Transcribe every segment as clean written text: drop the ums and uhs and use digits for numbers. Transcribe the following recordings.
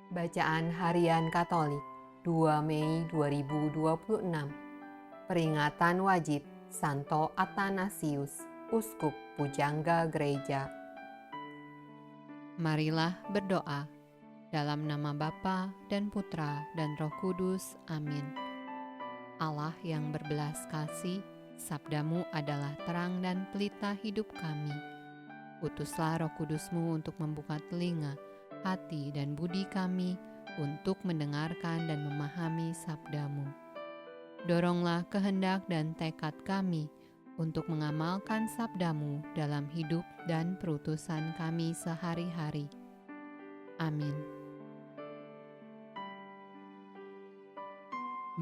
Bacaan Harian Katolik 2 Mei 2026. Peringatan wajib Santo Athanasius, Uskup Pujangga Gereja. Marilah berdoa. Dalam nama Bapa dan Putra dan Roh Kudus. Amin. Allah yang berbelas kasih, sabdamu adalah terang dan pelita hidup kami. Utuslah Roh Kudusmu untuk membuka telinga, hati dan budi kami untuk mendengarkan dan memahami sabdamu. Doronglah kehendak dan tekad kami untuk mengamalkan sabdamu dalam hidup dan perutusan kami sehari-hari. Amin.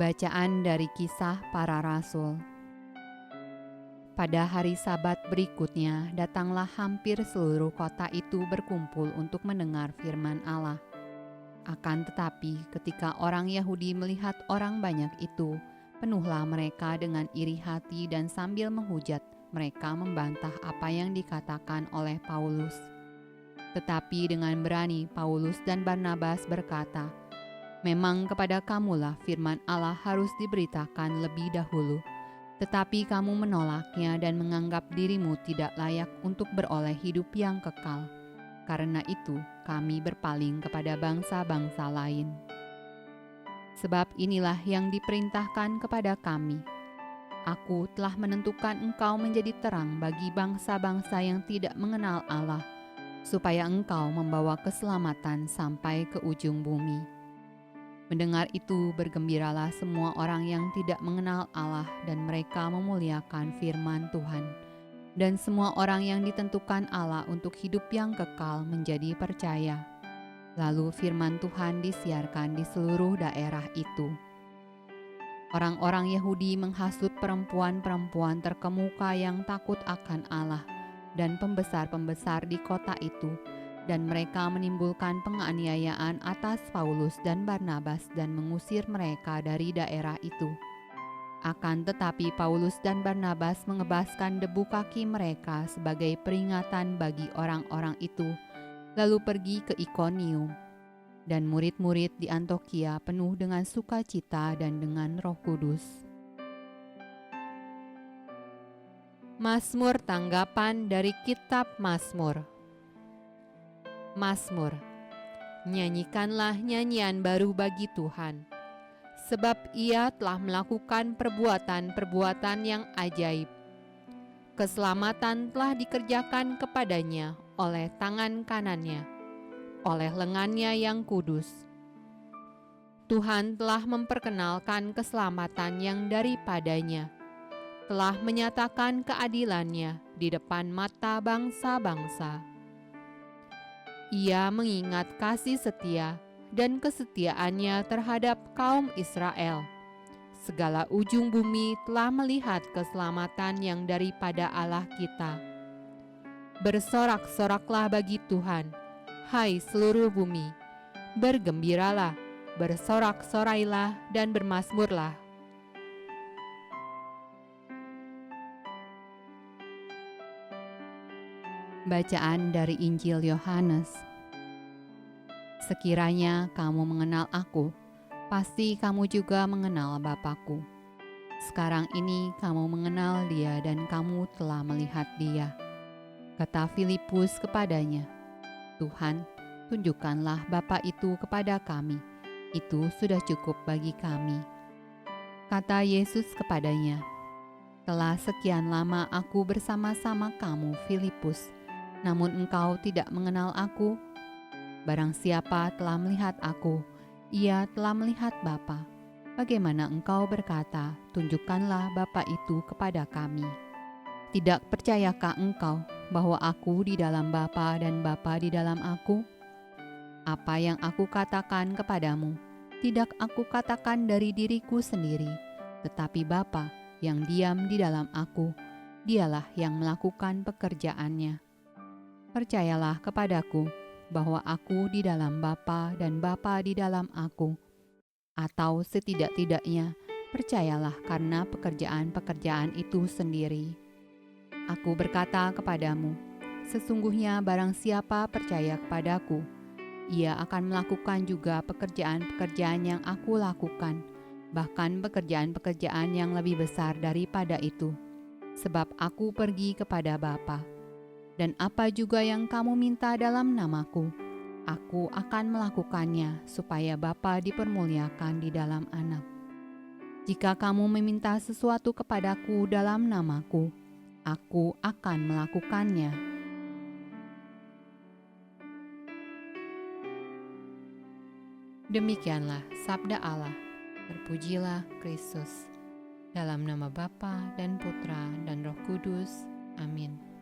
Bacaan dari Kisah Para Rasul. Pada hari Sabat berikutnya, datanglah hampir seluruh kota itu berkumpul untuk mendengar firman Allah. Akan tetapi, ketika orang Yahudi melihat orang banyak itu, penuhlah mereka dengan iri hati dan sambil menghujat, mereka membantah apa yang dikatakan oleh Paulus. Tetapi dengan berani Paulus dan Barnabas berkata, "Memang kepada kamulah firman Allah harus diberitakan lebih dahulu, tetapi kamu menolaknya dan menganggap dirimu tidak layak untuk beroleh hidup yang kekal. Karena itu, kami berpaling kepada bangsa-bangsa lain. Sebab inilah yang diperintahkan kepada kami. Aku telah menentukan engkau menjadi terang bagi bangsa-bangsa yang tidak mengenal Allah, supaya engkau membawa keselamatan sampai ke ujung bumi." Mendengar itu, bergembiralah semua orang yang tidak mengenal Allah dan mereka memuliakan firman Tuhan. Dan semua orang yang ditentukan Allah untuk hidup yang kekal menjadi percaya. Lalu firman Tuhan disiarkan di seluruh daerah itu. Orang-orang Yahudi menghasut perempuan-perempuan terkemuka yang takut akan Allah dan pembesar-pembesar di kota itu, dan mereka menimbulkan penganiayaan atas Paulus dan Barnabas dan mengusir mereka dari daerah itu. Akan tetapi Paulus dan Barnabas mengebaskan debu kaki mereka sebagai peringatan bagi orang-orang itu, lalu pergi ke Ikonium. Dan murid-murid di Antiokhia penuh dengan sukacita dan dengan Roh Kudus. Mazmur tanggapan dari Kitab Mazmur. Mazmur. Nyanyikanlah nyanyian baru bagi Tuhan, sebab Ia telah melakukan perbuatan-perbuatan yang ajaib. Keselamatan telah dikerjakan kepadanya oleh tangan kanannya, oleh lengannya yang kudus. Tuhan telah memperkenalkan keselamatan yang daripadanya, telah menyatakan keadilannya di depan mata bangsa-bangsa. Ia mengingat kasih setia dan kesetiaannya terhadap kaum Israel. Segala ujung bumi telah melihat keselamatan yang daripada Allah kita. Bersorak-soraklah bagi Tuhan, hai seluruh bumi. Bergembiralah, bersorak-sorailah dan bermazmurlah. Bacaan dari Injil Yohanes. Sekiranya kamu mengenal aku, pasti kamu juga mengenal Bapa-Ku. Sekarang ini kamu mengenal Dia dan kamu telah melihat Dia. Kata Filipus kepadanya, "Tuhan, tunjukkanlah Bapa itu kepada kami. Itu sudah cukup bagi kami." Kata Yesus kepadanya, "Telah sekian lama aku bersama-sama kamu, Filipus, namun engkau tidak mengenal aku? Barang siapa telah melihat aku, ia telah melihat Bapa. Bagaimana engkau berkata, tunjukkanlah Bapa itu kepada kami? Tidak percayakah engkau bahwa aku di dalam Bapa dan Bapa di dalam aku? Apa yang aku katakan kepadamu, tidak aku katakan dari diriku sendiri, tetapi Bapa yang diam di dalam aku, Dialah yang melakukan pekerjaannya. Percayalah kepadaku bahwa aku di dalam Bapa dan Bapa di dalam aku, atau setidak-tidaknya percayalah karena pekerjaan-pekerjaan itu sendiri. Aku berkata kepadamu, sesungguhnya barang siapa percaya kepadaku, Ia akan melakukan juga pekerjaan-pekerjaan yang aku lakukan, bahkan pekerjaan-pekerjaan yang lebih besar daripada itu, sebab aku pergi kepada Bapa. Dan apa juga yang kamu minta dalam namaku, aku akan melakukannya supaya Bapa dipermuliakan di dalam Anak. Jika kamu meminta sesuatu kepadaku dalam namaku, aku akan melakukannya. Demikianlah sabda Allah. Terpujilah Kristus. Dalam nama Bapa dan Putra dan Roh Kudus. Amin.